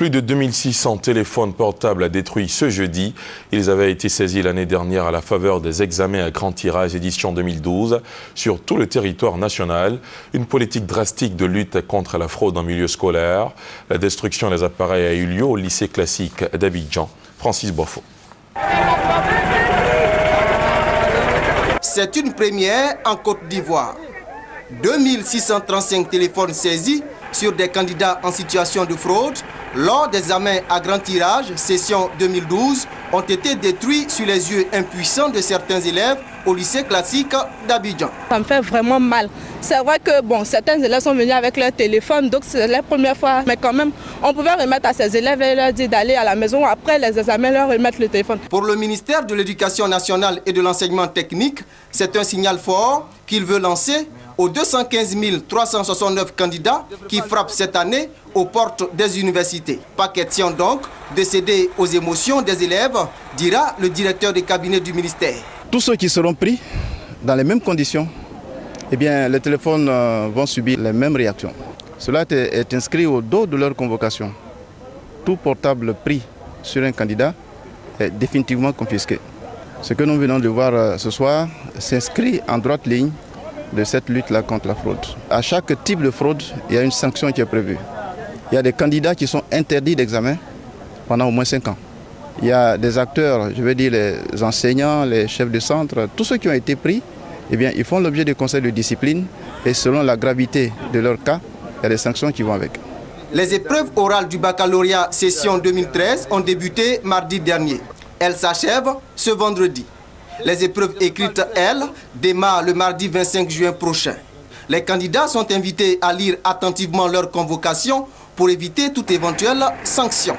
Plus de 2600 téléphones portables détruits ce jeudi. Ils avaient été saisis l'année dernière à la faveur des examens à grand tirage édition 2012 sur tout le territoire national. Une politique drastique de lutte contre la fraude en milieu scolaire. La destruction des appareils a eu lieu au lycée classique d'Abidjan. Francis Bofo. C'est une première en Côte d'Ivoire. 2635 téléphones saisis sur des candidats en situation de fraude lors des examens à grand tirage, session 2012, ont été détruits sur les yeux impuissants de certains élèves au lycée classique d'Abidjan. Ça me fait vraiment mal. C'est vrai que certains élèves sont venus avec leur téléphone, donc c'est la première fois. Mais quand même, on pouvait remettre à ces élèves et leur dire d'aller à la maison après les examens, leur remettre le téléphone. Pour le ministère de l'Éducation nationale et de l'enseignement technique, c'est un signal fort qu'il veut lancer aux 215 369 candidats qui frappent cette année aux portes des universités. Pas question donc de céder aux émotions des élèves, dira le directeur du cabinet du ministère. Tous ceux qui seront pris dans les mêmes conditions, eh bien, les téléphones vont subir les mêmes réactions. Cela est inscrit au dos de leur convocation. Tout portable pris sur un candidat est définitivement confisqué. Ce que nous venons de voir ce soir s'inscrit en droite ligne de cette lutte-là contre la fraude. À chaque type de fraude, il y a une sanction qui est prévue. Il y a des candidats qui sont interdits d'examen pendant au moins 5 ans. Il y a des acteurs, je veux dire les enseignants, les chefs de centre, tous ceux qui ont été pris, eh bien, ils font l'objet de conseils de discipline et selon la gravité de leur cas, il y a des sanctions qui vont avec. Les épreuves orales du baccalauréat session 2013 ont débuté mardi dernier. Elles s'achèvent ce vendredi. Les épreuves écrites, elles, démarrent le mardi 25 juin prochain. Les candidats sont invités à lire attentivement leur convocation pour éviter toute éventuelle sanction.